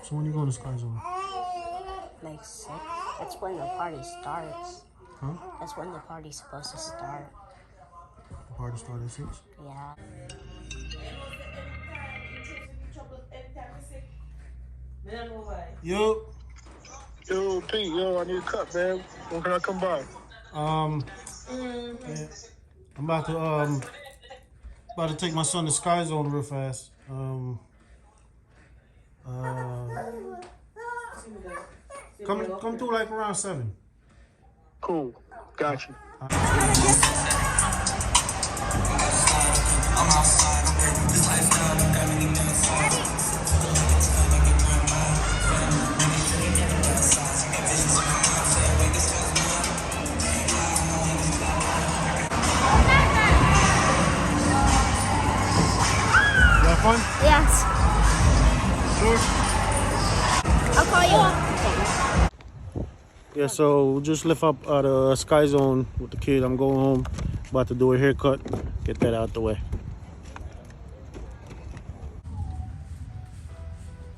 So when you going to Sky Zone? Like 6. That's when the party starts. Huh? That's when the party's supposed to start. The party started at 6? Yeah. Yo. Yo, Pete, yo, I need a cut, man. When can I come by? Yeah. I'm about to take my son to Sky Zone real fast. Come through like around 7. Cool. Got you. You have fun? Yes. Sure. I'll call you. Yeah, so we just left up at Sky Zone with the kid. I'm going home, about to do a haircut, get that out the way.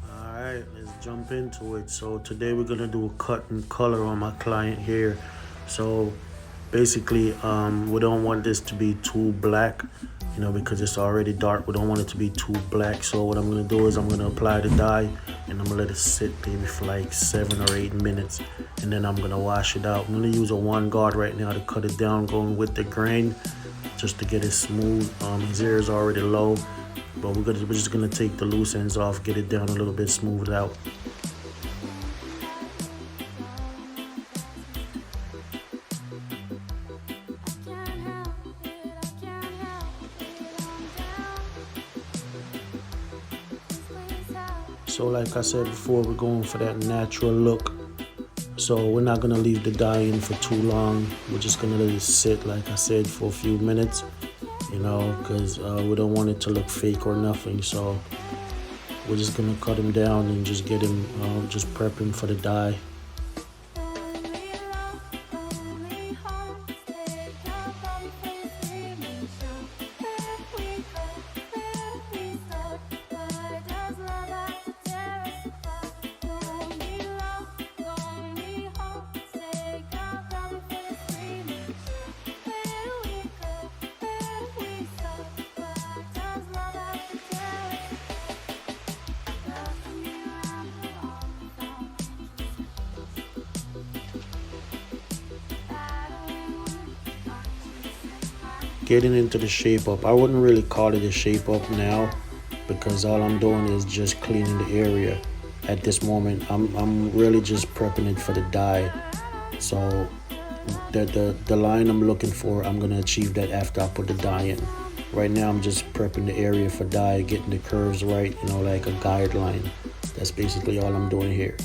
Alright, let's jump into it. So today we're gonna do a cut and color on my client here. So basically, we don't want this to be too black, you know, because it's already dark. We don't want it to be too black. So what I'm gonna do is I'm gonna apply the dye and I'm gonna let it sit maybe for like 7 or 8 minutes, and then I'm gonna wash it out. I'm gonna use a 1 guard right now to cut it down, going with the grain just to get it smooth. His hair is already low, but we're just gonna take the loose ends off, get it down a little bit, smooth it out. So like I said before, we're going for that natural look. So we're not gonna leave the dye in for too long. We're just gonna let it sit, like I said, for a few minutes, you know, because we don't want it to look fake or nothing. So we're just gonna cut him down and just get him, just prep him for the dye. Getting into the shape up. I wouldn't really call it a shape up now, because all I'm doing is just cleaning the area. At this moment, I'm really just prepping it for the dye. So the line I'm looking for, I'm gonna achieve that after I put the dye in. Right now I'm just prepping the area for dye, getting the curves right, you know, like a guideline. That's basically all I'm doing here.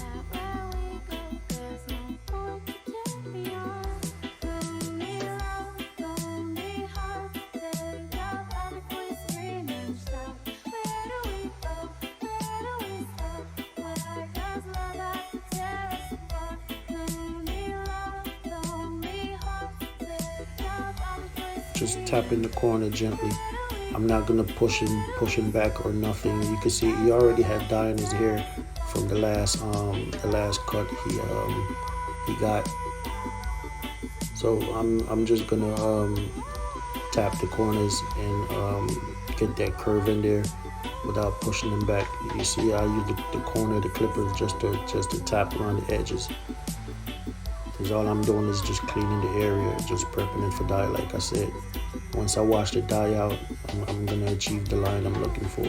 Just tapping the corner gently. I'm not gonna push him back or nothing. You can see he already had dye in his hair from the last cut he got. So I'm just gonna tap the corners and get that curve in there without pushing them back. You see, I use the corner of the clippers just to tap around the edges. Because all I'm doing is just cleaning the area, just prepping it for dye, like I said. Once I wash the dye out, I'm gonna achieve the line I'm looking for.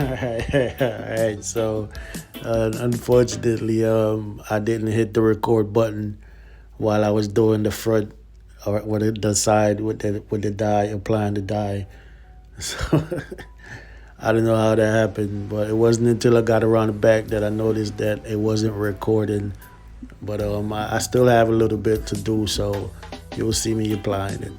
All right. So unfortunately, I didn't hit the record button while I was doing the front or the side with the dye, applying the dye. So I don't know how that happened, but it wasn't until I got around the back that I noticed that it wasn't recording. But I still have a little bit to do, so you'll see me applying it.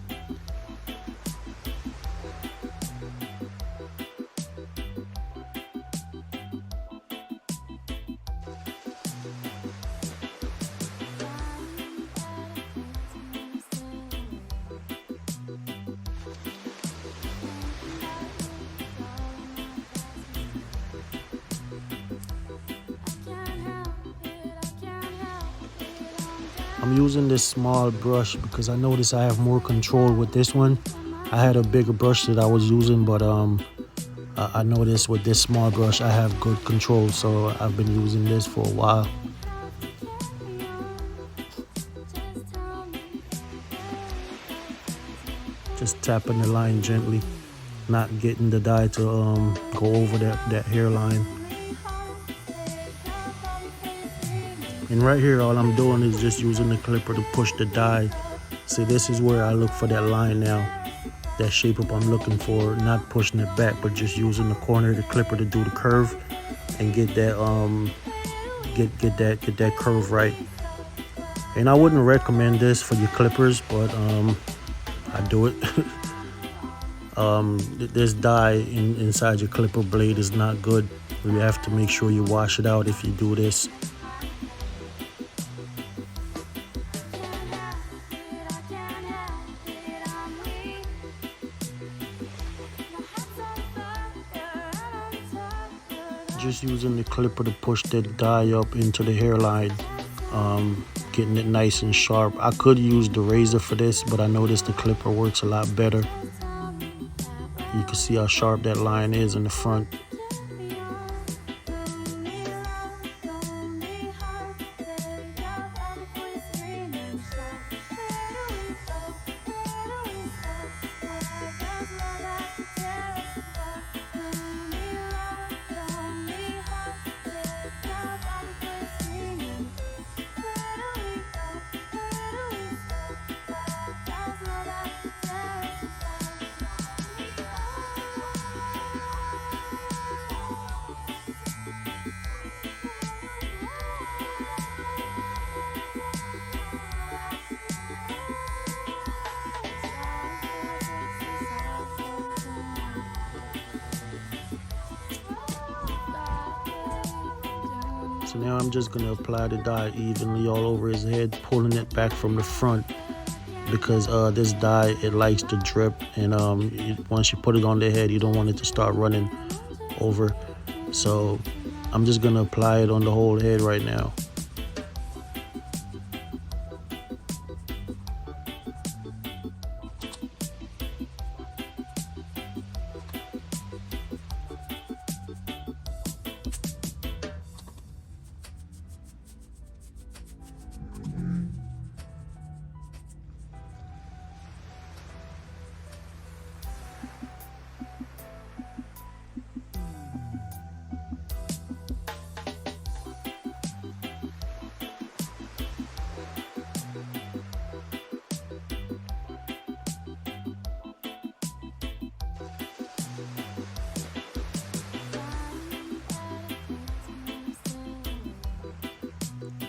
I'm using this small brush because I noticed I have more control with this one. I had a bigger brush that I was using, but I noticed with this small brush I have good control, so I've been using this for a while. Just tapping the line gently, not getting the dye to go over that hairline. And right here, all I'm doing is just using the clipper to push the dye. See, this is where I look for that line now, that shape up I'm looking for, not pushing it back, but just using the corner of the clipper to do the curve and get that get that curve right. And I wouldn't recommend this for your clippers, but I do it. This dye inside your clipper blade is not good. You have to make sure you wash it out if you do this. Just using the clipper to push that dye up into the hairline, getting it nice and sharp. I could use the razor for this, but I noticed the clipper works a lot better. You can see how sharp that line is in the front. So now I'm just going to apply the dye evenly all over his head, pulling it back from the front, because this dye, it likes to drip, and once you put it on the head, you don't want it to start running over. So I'm just going to apply it on the whole head right now.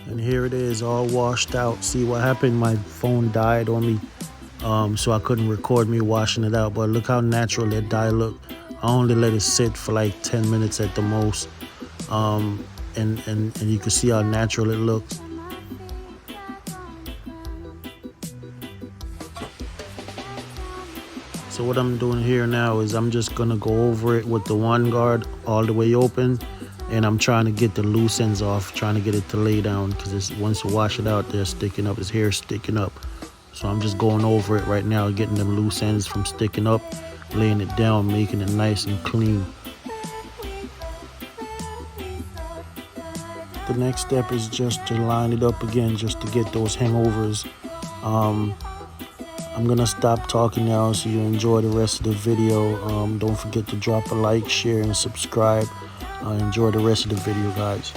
And here it is, all washed out. See what happened? My phone died on me, so I couldn't record me washing it out. But look how natural that dye looked. I only let it sit for like 10 minutes at the most, and you can see how natural it looks. So what I'm doing here now is I'm just gonna go over it with the one guard all the way open, and I'm trying to get the loose ends off, trying to get it to lay down, because once you wash it out, they're sticking up, his hair's sticking up. So I'm just going over it right now, getting them loose ends from sticking up, laying it down, making it nice and clean. The next step is just to line it up again, just to get those hangovers. I'm gonna stop talking now so you enjoy the rest of the video. Don't forget to drop a like, share, and subscribe. Enjoy the rest of the video, guys.